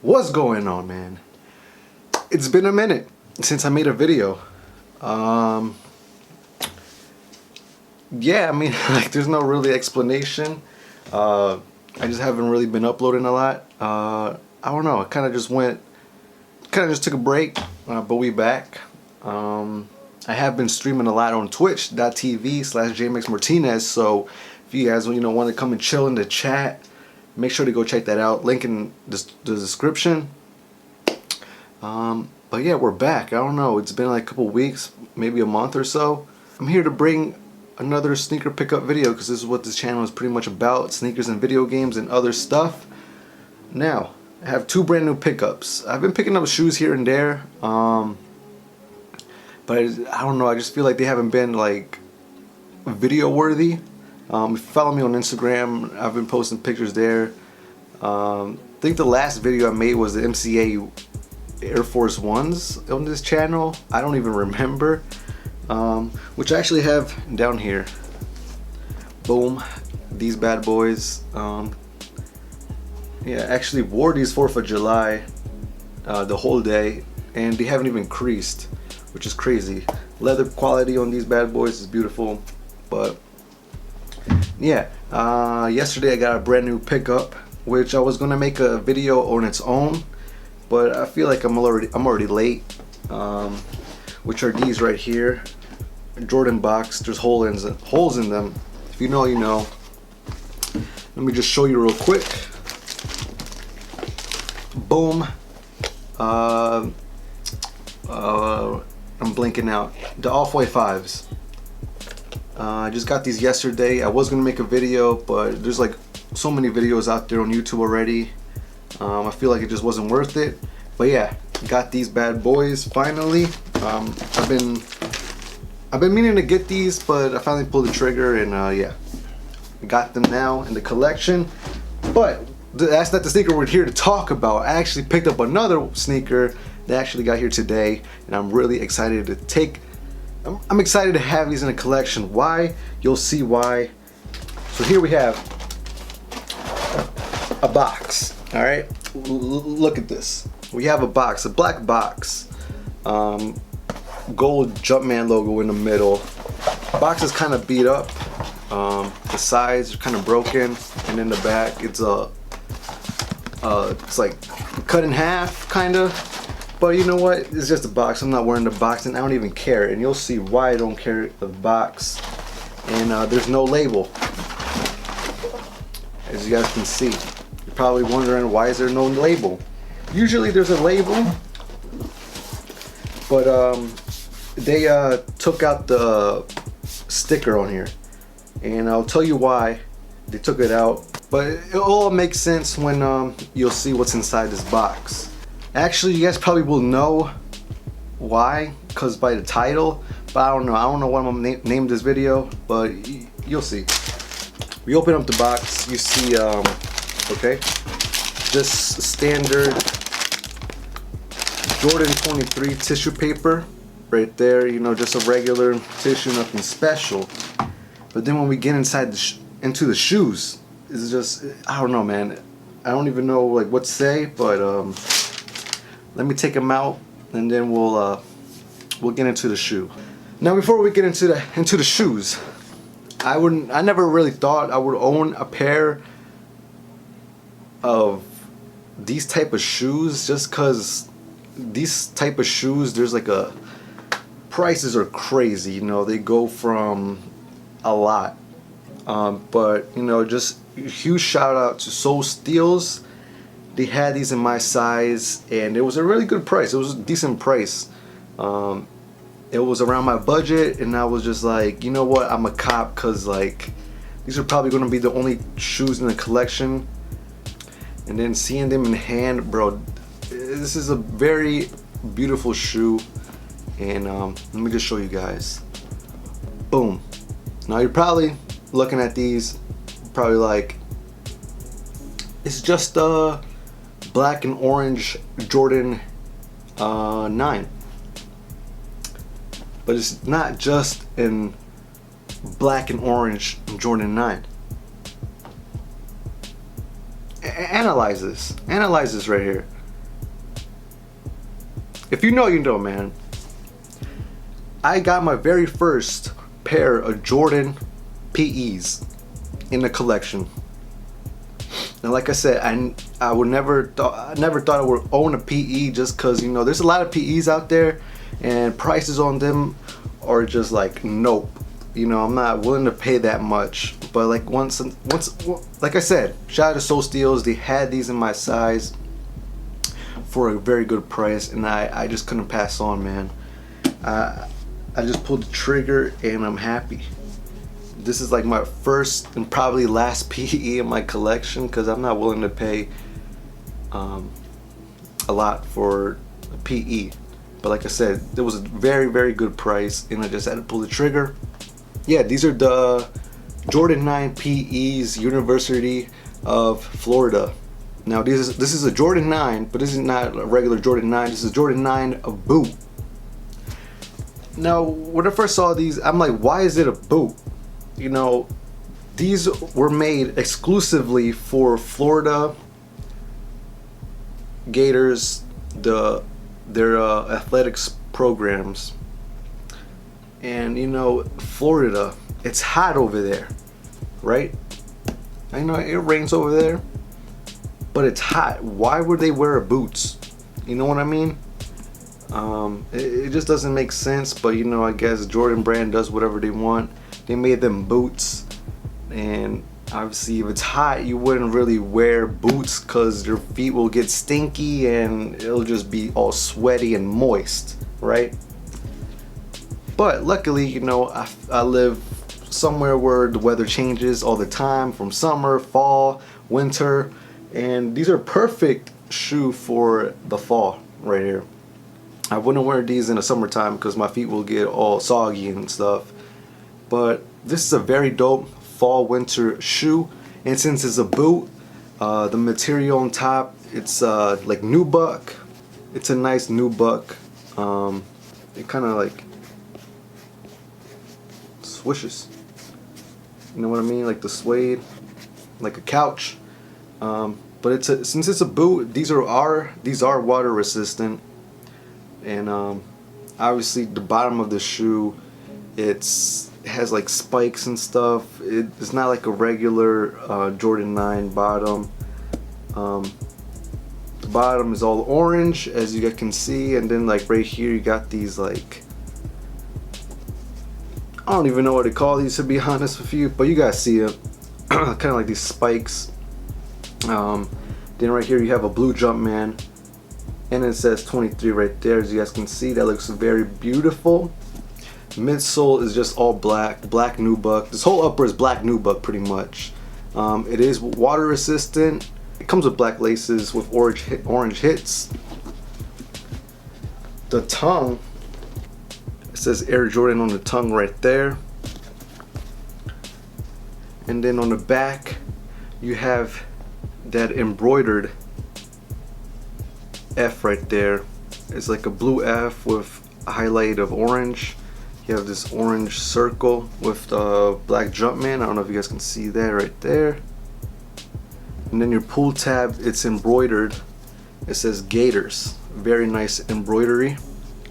What's going on, man? It's been a minute since I made a video. Yeah, I mean, like, there's no really explanation. I just haven't really been uploading a lot. I don't know. I kind of just took a break, but we back. I have been streaming a lot on twitch.tv/JMexMartinez. So if you guys want to come and chill in the chat, make sure to go check that out. Link in the description. But yeah, we're back. I don't know. It's been like a couple weeks, maybe a month or so. I'm here to bring another sneaker pickup video because this is what this channel is pretty much about: sneakers and video games and other stuff. Now, I have two brand new pickups. I've been picking up shoes here and there, but I don't know. I just feel like they haven't been like video worthy. If you follow me on Instagram, I've been posting pictures there. I think the last video I made was the MCA Air Force Ones on this channel. I don't even remember, which I actually have down here. Boom, these bad boys. Yeah, I actually wore these 4th of July the whole day, and they haven't even creased, which is crazy. Leather quality on these bad boys is beautiful. But yeah, yesterday I got a brand new pickup, which I was gonna make a video on its own, but I feel like I'm already late. Which are these right here, Jordan box. There's holes in them. If you know, you know. Let me just show you real quick. Boom. I'm blinking out. The Off-White 5s. I just got these yesterday. I was gonna make a video, but there's like so many videos out there on YouTube already. I feel like it just wasn't worth it. But yeah, got these bad boys finally. I've been meaning to get these, but I finally pulled the trigger, and yeah, got them now in the collection. But that's not the sneaker we're here to talk about. I actually picked up another sneaker that actually got here today, and I'm really excited to take. I'm excited to have these in a collection. Why? You'll see why. So here we have a box. All right, look at this. We have a box, a black box, gold Jumpman logo in the middle. Box is kind of beat up. The sides are kind of broken, and in the back it's it's like cut in half, kind of. But you know what? It's just a box. I'm not wearing the box, and I don't even care. And you'll see why I don't care the box. And there's no label, as you guys can see. You're probably wondering, why is there no label? Usually there's a label, but they took out the sticker on here, and I'll tell you why they took it out. But it all makes sense when you'll see what's inside this box. Actually, you guys probably will know why, because by the title, but I don't know what I'm gonna name this video, but you'll see. We open up the box, you see, okay, just standard Jordan 23 tissue paper right there, just a regular tissue, nothing special. But then when we get inside into the shoes, it's just, I don't know, man. I don't even know like what to say, but let me take them out, and then we'll get into the shoe. Now, before we get into the shoes, I never really thought I would own a pair of these type of shoes, just cause these type of shoes, there's like prices are crazy. They go from a lot. But just huge shout out to Soul Steels. They had these in my size, and it was a really good price. It was a decent price. It was around my budget, and I was just like, you know what, I'm a cop, because like these are probably going to be the only shoes in the collection. And then seeing them in hand, bro, this is a very beautiful shoe. And let me just show you guys. Boom. Now you're probably looking at these, probably like, it's just black and orange Jordan 9, but it's not just in black and orange Jordan 9. Analyze this right here. If you know, you know, man. I got my very first pair of Jordan PEs in the collection. And like I said, I never thought I would own a PE just because, you know, there's a lot of PEs out there and prices on them are just like, nope. You know, I'm not willing to pay that much. But like once, like I said, shout out to Soul Steels. They had these in my size for a very good price, and I just couldn't pass on, man. I just pulled the trigger and I'm happy. This is like my first and probably last PE in my collection because I'm not willing to pay a lot for a PE. But like I said, it was a very, very good price and I just had to pull the trigger. Yeah, these are the Jordan 9 PEs, University of Florida. Now this is a Jordan 9, but this is not a regular Jordan 9. This is a Jordan 9 boot. Now, when I first saw these, I'm like, why is it a boot? You know, these were made exclusively for Florida Gators, their athletics programs. And you know, Florida, it's hot over there, right? I know it rains over there, but it's hot. Why would they wear boots? You know what I mean? It just doesn't make sense. But you know, I guess Jordan brand does whatever they want. They made them boots, and obviously if it's hot you wouldn't really wear boots because your feet will get stinky and it'll just be all sweaty and moist, right? But luckily, you know, I live somewhere where the weather changes all the time, from summer, fall, winter, and these are perfect shoe for the fall right here. I wouldn't wear these in the summertime because my feet will get all soggy and stuff. But this is a very dope fall winter shoe, and since it's a boot, the material on top, it's like nubuck. It's a nice nubuck. It kind of like swishes. You know what I mean? Like the suede, like a couch. But since it's a boot, these are water resistant, and obviously the bottom of the shoe, it has like spikes and stuff. It's not like a regular Jordan 9 bottom. The bottom is all orange, as you guys can see, and then like right here you got these like, I don't even know what to call these, to be honest with you, but you guys see it. Kind of like these spikes. Then right here you have a blue Jumpman, and it says 23 right there, as you guys can see. That looks very beautiful. Midsole is just all black nubuck. This whole upper is black nubuck pretty much. It is water resistant. It comes with black laces with orange hits. The tongue, it says Air Jordan on the tongue right there. And then on the back you have that embroidered F right there. It's like a blue F with a highlight of orange. You have this orange circle with the black Jumpman. I don't know if you guys can see that right there. And then your pull tab, it's embroidered. It says Gators. Very nice embroidery.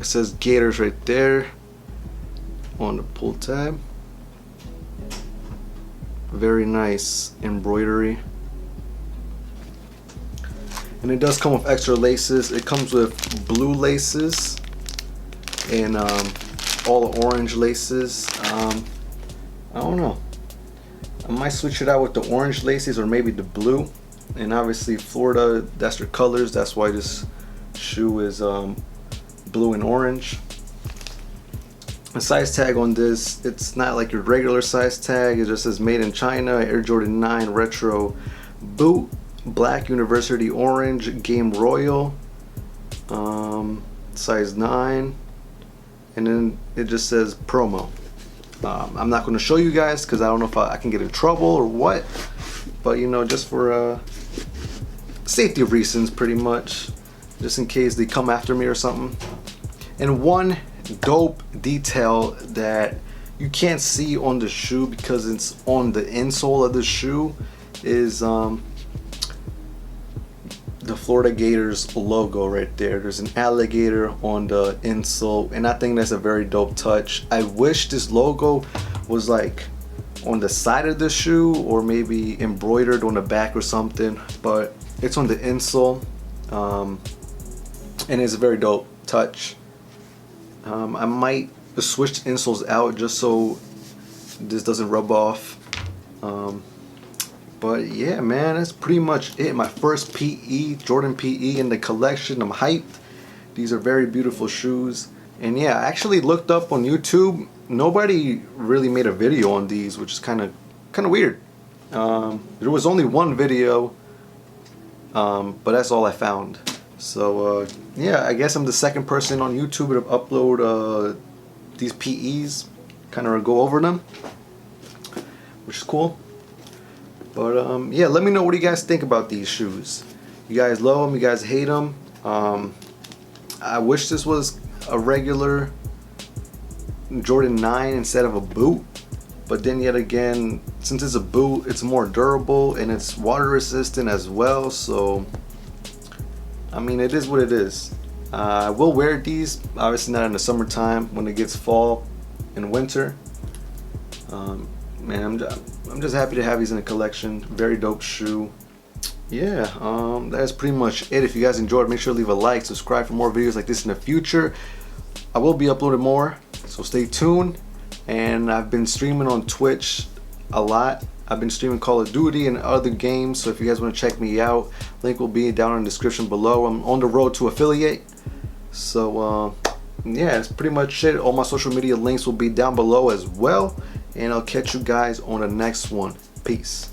It says Gators right there on the pull tab. Very nice embroidery. And it does come with extra laces. It comes with blue laces and all the orange laces. I don't know. I might switch it out with the orange laces or maybe the blue. And obviously Florida, that's their colors. That's why this shoe is blue and orange. The size tag on this, it's not like your regular size tag. It just says made in China, Air Jordan 9 retro boot, black University orange, Game Royal, size 9, and then it just says promo. I'm not going to show you guys because I don't know if I can get in trouble or what, but you know, just for safety reasons pretty much, just in case they come after me or something. And one dope detail that you can't see on the shoe because it's on the insole of the shoe is the Florida Gators logo right there. There's an alligator on the insole, and I think that's a very dope touch. I wish this logo was like on the side of the shoe or maybe embroidered on the back or something, but it's on the insole, and it's a very dope touch. I might switch the insoles out just so this doesn't rub off. But yeah, man, that's pretty much it. My first PE, Jordan PE in the collection. I'm hyped. These are very beautiful shoes. And yeah, I actually looked up on YouTube. Nobody really made a video on these, which is kind of weird. There was only one video, but that's all I found. So yeah, I guess I'm the second person on YouTube to upload these PEs, kind of go over them, which is cool. But yeah, let me know what you guys think about these shoes. You guys love them, you guys hate them. I wish this was a regular Jordan 9 instead of a boot, but then yet again, since it's a boot, it's more durable and it's water resistant as well. So I mean, it is what it is. I will wear these, obviously not in the summertime, when it gets fall and winter. Man, I'm just happy to have these in the collection. Very dope shoe. Yeah, that's pretty much it. If you guys enjoyed, make sure to leave a like, subscribe for more videos like this in the future. I will be uploading more, so stay tuned. And I've been streaming on Twitch a lot. I've been streaming Call of Duty and other games, so if you guys want to check me out, link will be down in the description below. I'm on the road to affiliate. So yeah, that's pretty much it. All my social media links will be down below as well. And I'll catch you guys on the next one. Peace.